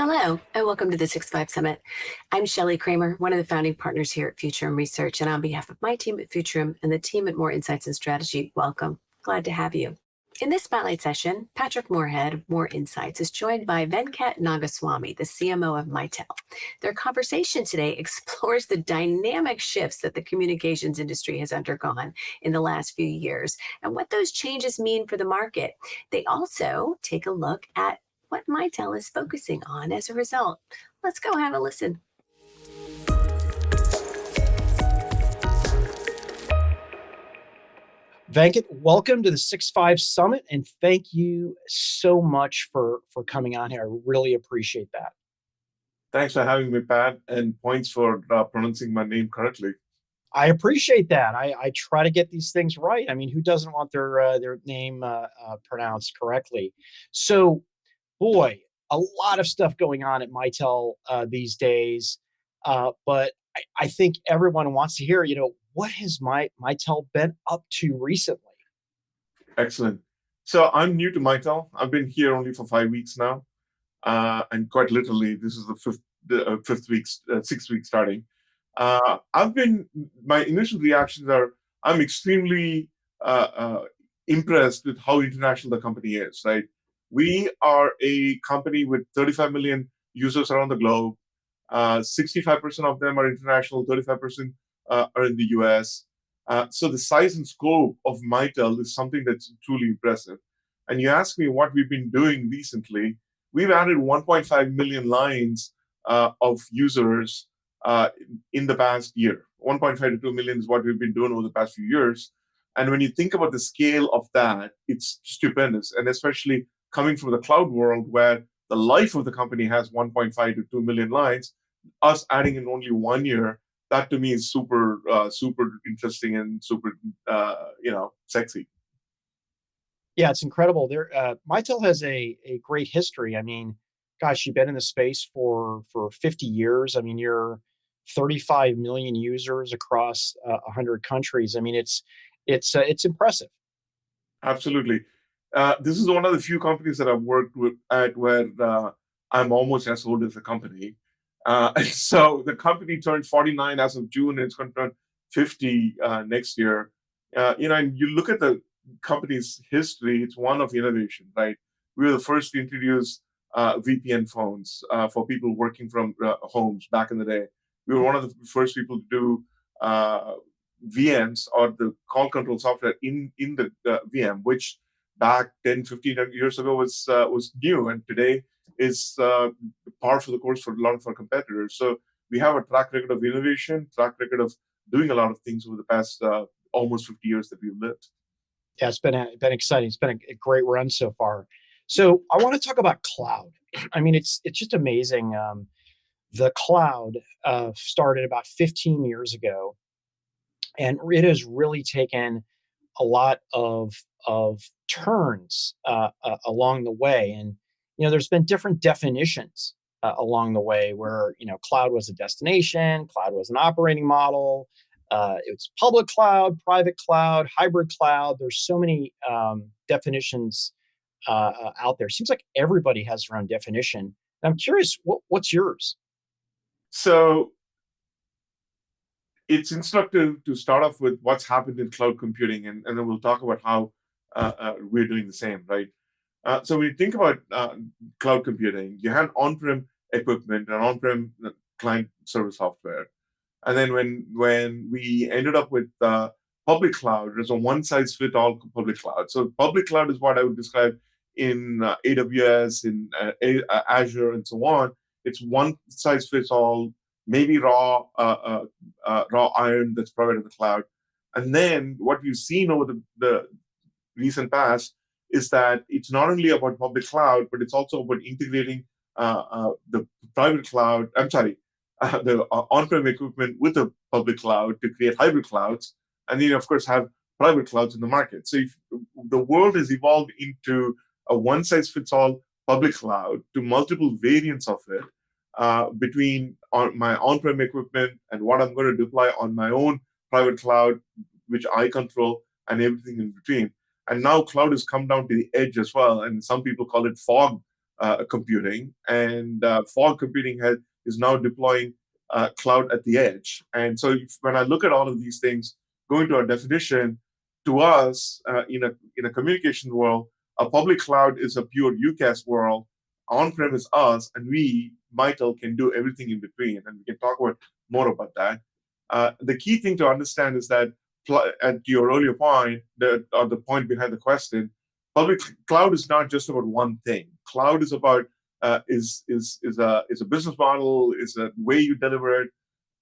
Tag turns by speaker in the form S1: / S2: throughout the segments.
S1: Hello, and welcome to the 6-5 Summit. I'm Shelley Kramer, one of the founding partners here at Futurum Research, and on behalf of my team at Futurum and the team at Moor Insights and Strategy, welcome. Glad to have you. In this spotlight session, Patrick Moorhead of Moor Insights is joined by Venkat Nagaswamy, the CMO of Mitel. Their conversation today explores the dynamic shifts that the communications industry has undergone in the last few years and what those changes mean for the market. They also take a look at what Mitel is focusing on as a result. Let's go have a listen.
S2: Venkat, welcome to the 6-5 Summit, and thank you so much for coming on here. I really appreciate that.
S3: Thanks for having me, Pat, and points for pronouncing my name correctly.
S2: I appreciate that. I try to get these things right. I mean, who doesn't want their name pronounced correctly? So, boy, a lot of stuff going on at Mitel these days, but I think everyone wants to hear, what has Mitel been up to recently?
S3: Excellent. So I'm new to Mitel. I've been here only for 5 weeks now, and quite literally, this is the fifth week, 6th week starting. My initial reactions are I'm extremely impressed with how international the company is. Right, we are a company with 35 million users around the globe. 65% of them are international, 35% are in the US. So the size and scope of Mitel is something that's truly impressive. And you ask me what we've been doing recently. We've added 1.5 million lines of users in the past year. 1.5 to 2 million is what we've been doing over the past few years. And when you think about the scale of that, it's stupendous. And especially coming from the cloud world where the life of the company has 1.5 to 2 million lines, us adding in only 1 year, that to me is super interesting and super, sexy.
S2: Yeah, it's incredible. Mitel has a great history. I mean, gosh, you've been in the space for 50 years. I mean, you're 35 million users across 100 countries. I mean, it's impressive.
S3: Absolutely. This is one of the few companies that I've worked at where I'm almost as old as the company. And so the company turned 49 as of June, and it's going to turn 50 next year. And you look at the company's history, it's one of innovation, right? We were the first to introduce VPN phones for people working from homes back in the day. We were one of the first people to do VMs, or the call control software in the VM, which back 10, 15 years ago was new, and today is par for the course for a lot of our competitors. So we have a track record of innovation, track record of doing a lot of things over the past almost 50 years that we've lived.
S2: Yeah, it's been exciting. It's been a great run so far. So I want to talk about cloud. I mean, it's just amazing. The cloud started about 15 years ago, and it has really taken a lot of turns along the way. And there's been different definitions along the way where cloud was a destination, cloud was an operating model. It's public cloud, private cloud, hybrid cloud. There's so many definitions out there. Seems like everybody has their own definition. And I'm curious, what's yours?
S3: So it's instructive to start off with what's happened in cloud computing, and then we'll talk about how we're doing the same, right? So when you think about cloud computing, you had on-prem equipment and on-prem client server software. And then when we ended up with public cloud, there's a one-size-fits-all public cloud. So public cloud is what I would describe in AWS, in Azure, and so on. It's one-size-fits-all, maybe raw iron that's provided in the cloud. And then what we've seen over the recent past is that it's not only about public cloud, but it's also about integrating the private cloud, the on-prem equipment with the public cloud to create hybrid clouds. And then, of course, have private clouds in the market. So if the world has evolved into a one-size-fits-all public cloud to multiple variants of it, between my on-prem equipment and what I'm going to deploy on my own private cloud, which I control, and everything in between. And now cloud has come down to the edge as well, and some people call it fog computing, and fog computing is now deploying cloud at the edge. And so when I look at all of these things, going to our definition, to us in a communication world, a public cloud is a pure UCaaS world. On-prem is us, and we, Mitel, can do everything in between, and we can talk about more about that. The key thing to understand is that, at your earlier point, or the point behind the question, public cloud is not just about one thing. Cloud is about is a business model, is a way you deliver it.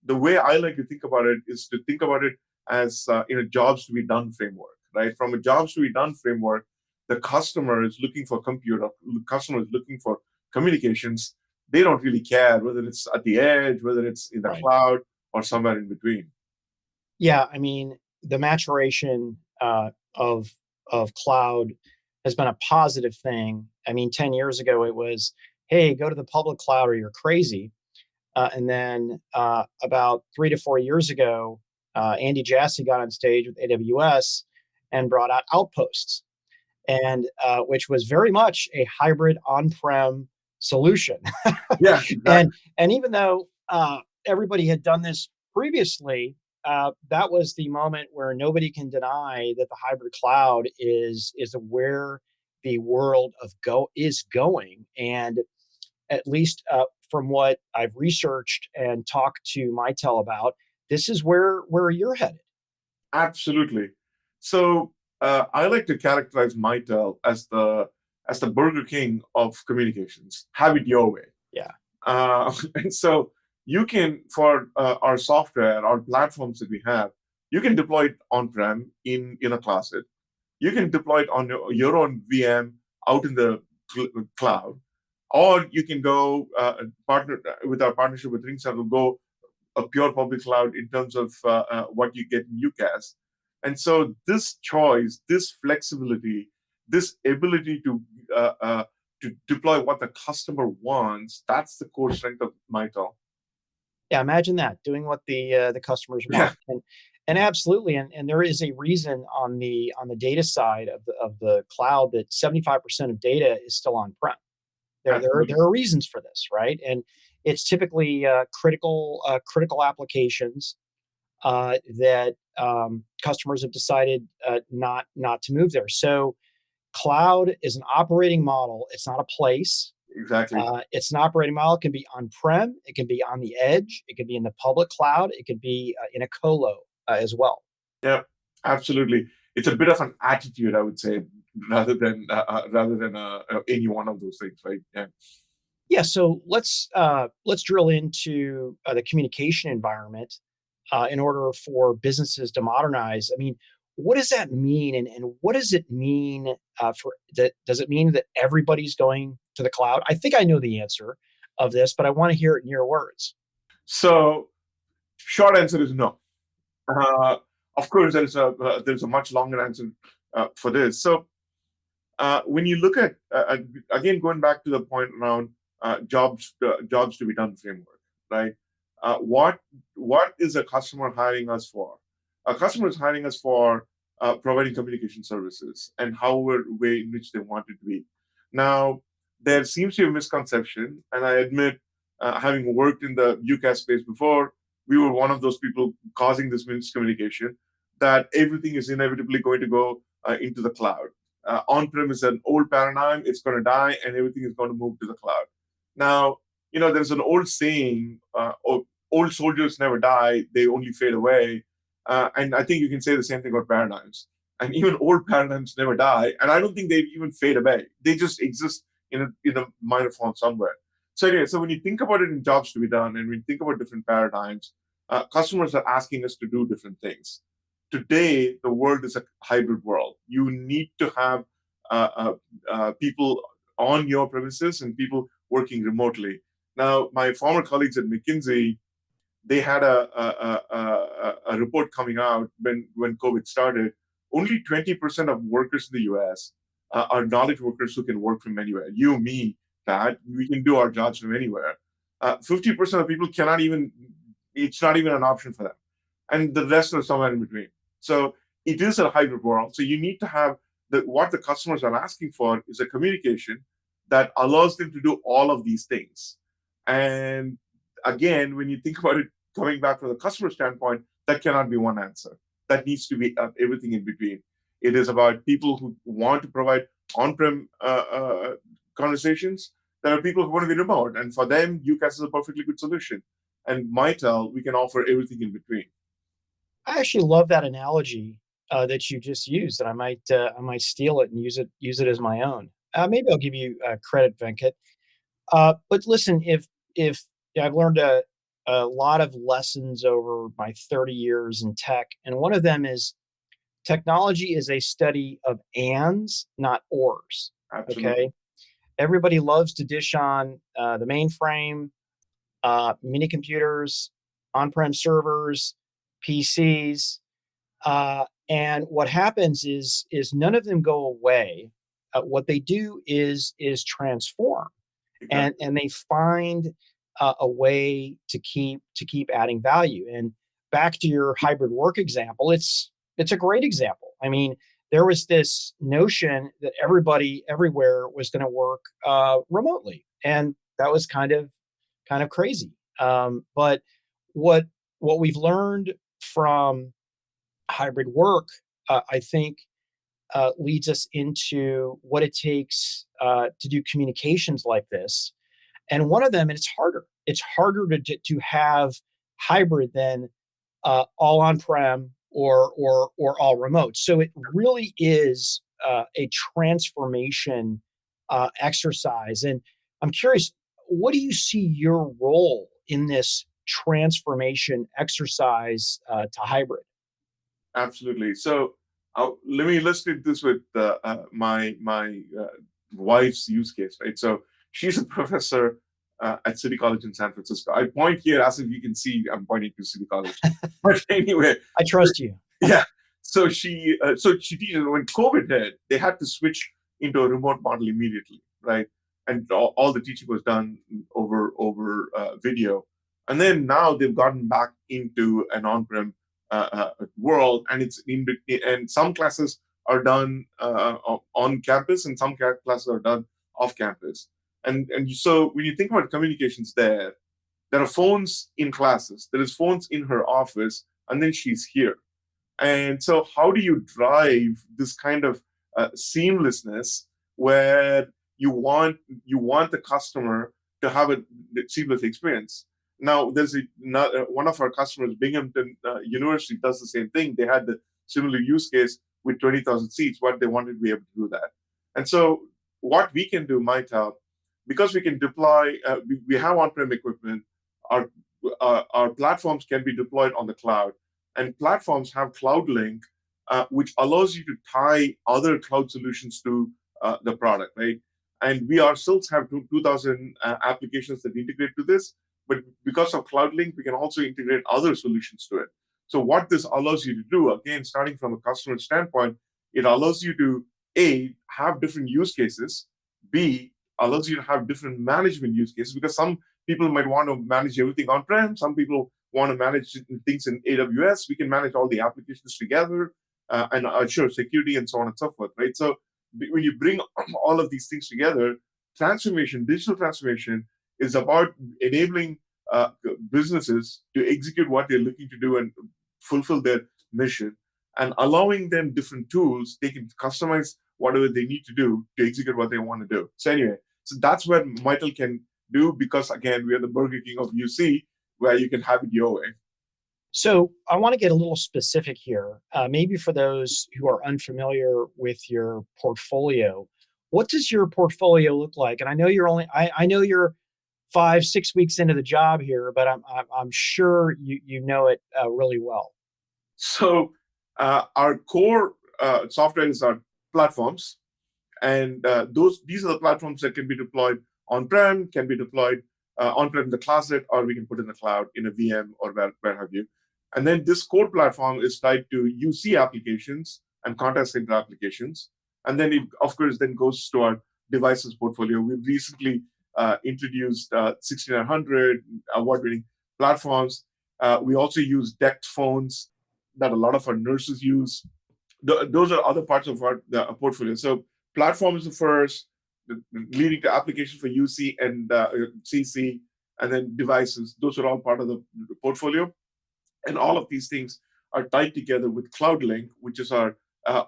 S3: The way I like to think about it is to think about it as in a jobs to be done framework, right? From a jobs to be done framework, the customer is looking for compute, the customer is looking for communications. They don't really care whether it's at the edge, whether it's in the
S2: Right.
S3: cloud, or somewhere in between.
S2: Yeah, I mean, the maturation of cloud has been a positive thing. I mean, 10 years ago, it was, hey, go to the public cloud or you're crazy. And then about 3 to 4 years ago, Andy Jassy got on stage with AWS and brought out Outposts, and which was very much a hybrid on-prem solution.
S3: Yeah, exactly.
S2: And even though everybody had done this previously, that was the moment where nobody can deny that the hybrid cloud is where the world is going. And at least from what I've researched and talked to Mitel about, this is where you're headed.
S3: Absolutely. So I like to characterize Mitel as the Burger King of communications. Have it your way.
S2: Yeah.
S3: And so you can, for our software, our platforms that we have, you can deploy it on-prem in a closet. You can deploy it on your own VM out in the cloud, or you can go partner with our partnership with RingCentral, go a pure public cloud in terms of what you get in UCaaS. And so this choice, this flexibility, this ability to deploy what the customer wants, that's the core strength of Mitel.
S2: Yeah, imagine that, doing what the customers want.
S3: Yeah.
S2: And absolutely, and there is a reason on the data side of the cloud that 75% of data is still on-prem. There are reasons for this, right? And it's typically critical applications that customers have decided not to move there. So cloud is an operating model. It's not a place.
S3: Exactly.
S2: It's an operating model. It can be on-prem. It can be on the edge. It can be in the public cloud. It could be in a colo as well.
S3: Yeah, absolutely. It's a bit of an attitude, I would say, rather than any one of those things, right? Yeah.
S2: Yeah. So let's drill into the communication environment in order for businesses to modernize. I mean, what does that mean, and what does it mean for that? Does it mean that everybody's going to the cloud? I think I know the answer of this, but I want to hear it in your words.
S3: So, short answer is no. Of course, there's a much longer answer for this. So, when you look at again, going back to the point around jobs to be done framework, right? What is a customer hiring us for? A customer is hiring us for providing communication services and however way in which they want it to be. Now, there seems to be a misconception, and I admit, having worked in the UCaaS space before, we were one of those people causing this miscommunication that everything is inevitably going to go into the cloud. On-prem is an old paradigm; it's going to die, and everything is going to move to the cloud. Now, there's an old saying: "Old soldiers never die; they only fade away." And I think you can say the same thing about paradigms. And even old paradigms never die, and I don't think they even fade away. They just exist in a minor form somewhere. So anyway, so when you think about it in jobs to be done, and when you think about different paradigms, customers are asking us to do different things. Today, the world is a hybrid world. You need to have people on your premises and people working remotely. Now, my former colleagues at McKinsey, they had a report coming out when COVID started. Only 20% of workers in the US are knowledge workers who can work from anywhere. You, me, Pat, we can do our jobs from anywhere. 50% of people cannot even, it's not even an option for them. And the rest are somewhere in between. So it is a hybrid world. So you need to have what the customers are asking for is a communication that allows them to do all of these things. And again, when you think about it, coming back from the customer standpoint, that cannot be one answer. That needs to be everything in between. It is about people who want to provide on-prem conversations. There are people who want to be remote, and for them, UCaaS is a perfectly good solution. And Mitel, we can offer everything in between.
S2: I actually love that analogy that you just used, and I might steal it and use it as my own. Maybe I'll give you credit, Venkat. But listen, if yeah, I've learned a lot of lessons over my 30 years in tech, and one of them is technology is a study of ands, not ors.
S3: Absolutely.
S2: Okay, everybody loves to dish on the mainframe, mini computers, on-prem servers, PCs, and what happens is none of them go away. What they do is transform,
S3: Exactly.
S2: and they find a way to keep adding value. And back to your hybrid work example, it's a great example. I mean, there was this notion that everybody everywhere was going to work remotely, and that was kind of crazy. But what what we've learned from hybrid work, I think, leads us into what it takes to do communications like this. And one of them, and it's harder. It's harder to have hybrid than all on-prem or all remote. So it really is a transformation exercise. And I'm curious, what do you see your role in this transformation exercise to hybrid?
S3: Absolutely. So let me illustrate this with my wife's use case, right? So she's a professor at City College in San Francisco. I point here as if you can see I'm pointing to City College. But anyway,
S2: I trust you.
S3: yeah. So she teaches. When COVID hit, they had to switch into a remote model immediately, right? And all the teaching was done over video. And then now they've gotten back into an on-prem world, and it's in between. And some classes are done on campus, and some classes are done off campus. And so when you think about communications, there are phones in classes, there is phones in her office, and then she's here. And so, how do you drive this kind of seamlessness where you want the customer to have a seamless experience? Now, one of our customers, Binghamton University, does the same thing. They had the similar use case with 20,000 seats, but they wanted to be able to do that. And so, what we can do, Mitel, because we can deploy, we have on-prem equipment. Our our platforms can be deployed on the cloud, and platforms have Cloud Link, which allows you to tie other cloud solutions to the product, right? And we ourselves have 2,000 applications that integrate to this, but because of Cloud Link, we can also integrate other solutions to it. So what this allows you to do, again, starting from a customer standpoint, it allows you to A, have different use cases, B, allows you to have different management use cases, because some people might want to manage everything on-prem, some people want to manage things in AWS. We can manage all the applications together and ensure security and so on and so forth, right? So when you bring all of these things together, digital transformation is about enabling businesses to execute what they're looking to do and fulfill their mission, and allowing them different tools. They can customize whatever they need to do to execute what they want to do. So anyway, so that's where Mitel can do, because again, we are the Burger King of UC, where you can have it your way.
S2: So I want to get a little specific here, maybe for those who are unfamiliar with your portfolio. What does your portfolio look like? And I know I know you're 5, 6 weeks into the job here, but I'm sure you know it really well.
S3: So our core software is our platforms, and these are the platforms that can be deployed on-prem, can be deployed on-prem in the closet, or we can put in the cloud in a VM or where have you. And then this core platform is tied to UC applications and contact center applications. And then it, of course, then goes to our devices portfolio. We've recently introduced 6900 award-winning platforms. We also use DECT phones that a lot of our nurses use. Those are other parts of our portfolio. So platform is the first, leading to application for UC and CC, and then devices. Those are all part of the portfolio. And all of these things are tied together with CloudLink, which is our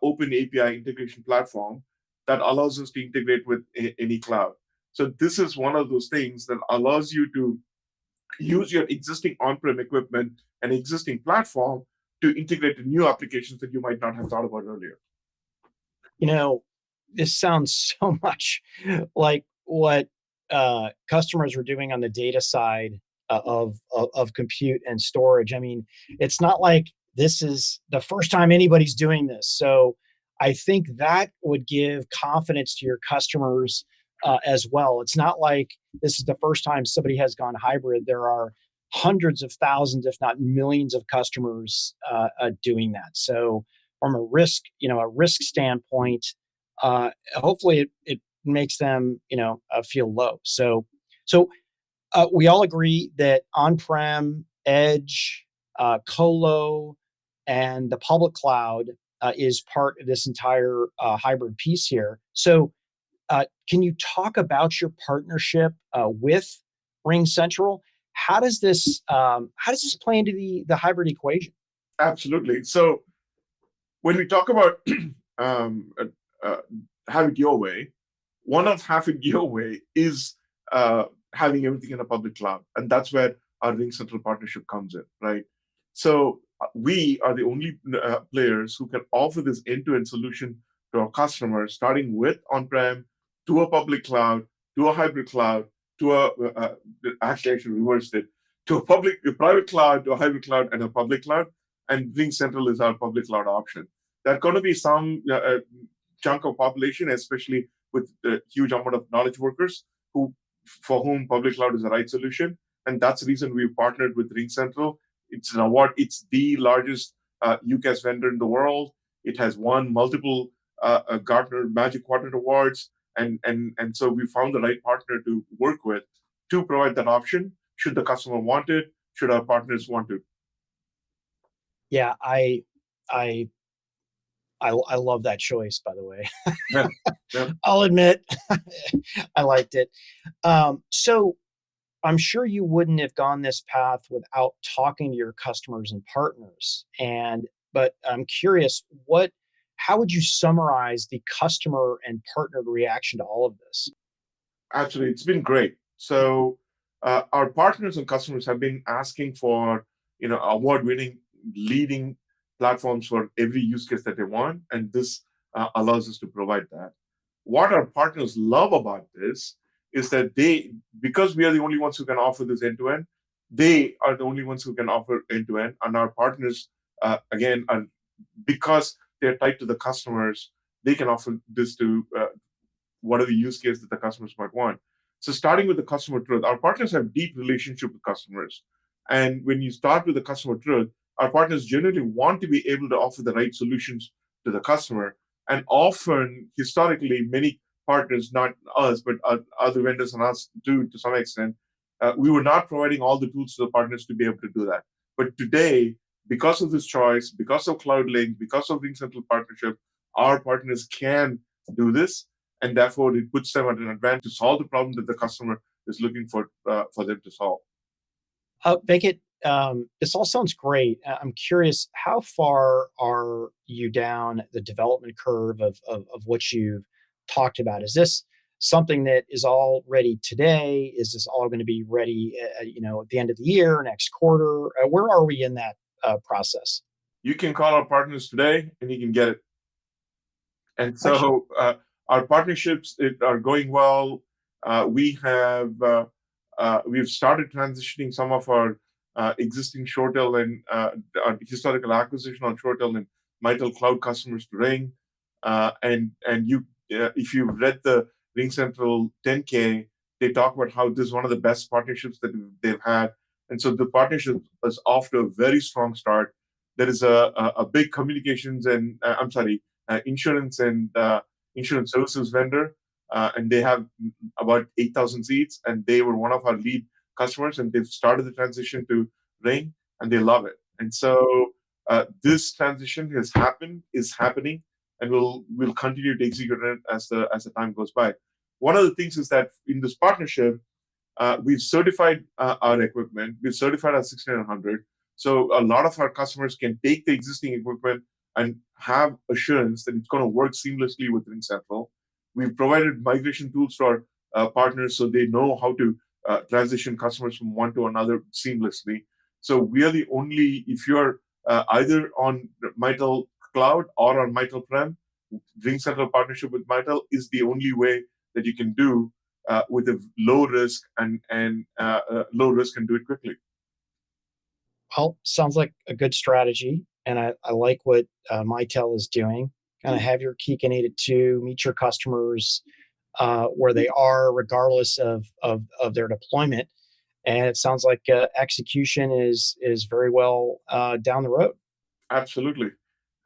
S3: open API integration platform that allows us to integrate with any cloud. So this is one of those things that allows you to use your existing on-prem equipment and existing platform to integrate to new applications that you might not have thought about earlier.
S2: This sounds so much like what customers are doing on the data side of compute and storage. I mean, it's not like this is the first time anybody's doing this. So I think that would give confidence to your customers as well. It's not like this is the first time somebody has gone hybrid. There are hundreds of thousands, if not millions, of customers doing that. So from a risk standpoint, hopefully it makes them feel low. So we all agree that on-prem, edge, colo, and the public cloud is part of this entire hybrid piece here. So can you talk about your partnership with RingCentral? How does this play into the hybrid equation?
S3: Absolutely. So when we talk about have it your way, one of have it your way is having everything in a public cloud, and that's where our RingCentral partnership comes in, right? So we are the only players who can offer this end-to-end solution to our customers, starting with on-prem to a public cloud, to a hybrid cloud, to actually I should reverse it, to a private cloud, to a hybrid cloud, and a public cloud. And RingCentral is our public cloud option. There's going to be some chunk of population, especially with a huge amount of knowledge workers, for whom public cloud is the right solution. And that's the reason we've partnered with RingCentral. It's an award. It's the largest UCaaS vendor in the world. It has won multiple Gartner Magic Quadrant awards. And so we found the right partner to work with to provide that option, should the customer want it, should our partners want it.
S2: Yeah, I love that choice, by the way.
S3: Yeah.
S2: I'll admit, I liked it. So I'm sure you wouldn't have gone this path without talking to your customers and partners. But I'm curious, how would you summarize the customer and partner reaction to all of this?
S3: Actually, it's been great. So our partners and customers have been asking for award-winning, leading platforms for every use case that they want, and this allows us to provide that. What our partners love about this is that because we are the only ones who can offer this end-to-end, they are the only ones who can offer end-to-end, and our partners, again, are, because they're tied to the customers, they can offer this to whatever use case that the customers might want. So starting with the customer truth, our partners have deep relationship with customers. And when you start with the customer truth, our partners generally want to be able to offer the right solutions to the customer. And often, historically, many partners, not us, but other vendors and us do to some extent, we were not providing all the tools to the partners to be able to do that. But today, because of this choice, because of CloudLink, because of RingCentral partnership, our partners can do this. And therefore, it puts them at an advantage to solve the problem that the customer is looking for them to solve.
S2: Venkat, this all sounds great. I'm curious, how far are you down the development curve of what you've talked about? Is this something that is all ready today? Is this all going to be ready, at the end of the year, next quarter? Where are we in that process?
S3: You can call our partners today, and you can get it. And so our partnerships are going well. We've started transitioning some of our existing ShoreTel and our historical acquisition on ShoreTel and Mitel cloud customers to Ring. If you've read the RingCentral 10K, they talk about how this is one of the best partnerships that they've had. And so the partnership is off to a very strong start. There is a big communications and insurance and insurance services vendor, and they have about 8,000 seats, and they were one of our lead customers, and they've started the transition to Ring, and they love it. And so this transition is happening, and we'll continue to execute it as the time goes by. one of the things is that in this partnership, we've certified our equipment. We've certified our 6900. So a lot of our customers can take the existing equipment and have assurance that it's going to work seamlessly with RingCentral. We've provided migration tools to our partners so they know how to transition customers from one to another seamlessly. So we are the only, if you're either on Mitel Cloud or on Mitel Prem, RingCentral partnership with Mitel is the only way that you can do with a low risk and low risk and do it quickly.
S2: Well, sounds like a good strategy, and I like what Mitel is doing. Kind of have your cake and eat it too. Meet your customers where they are, regardless of their deployment. And it sounds like execution is very well down the road.
S3: Absolutely,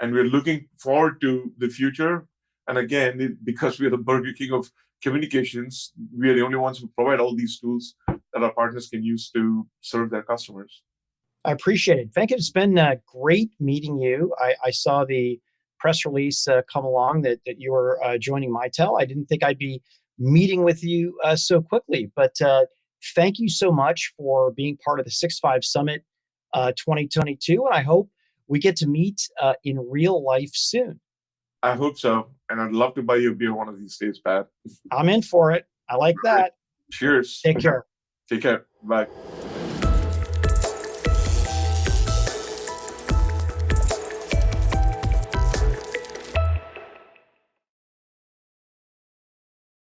S3: and we're looking forward to the future. And again, because we're the Burger King of communications, we are the only ones who provide all these tools that our partners can use to serve their customers.
S2: I appreciate it. Venkat, it's been great meeting you. I saw the press release come along that you were joining Mitel. I didn't think I'd be meeting with you so quickly, but thank you so much for being part of the 6.5 Summit 2022. And I hope we get to meet in real life soon.
S3: I hope so. And I'd love to buy you a beer one of these days, Pat.
S2: I'm in for it. I like that.
S3: Cheers.
S2: Take care.
S3: Take care. Bye.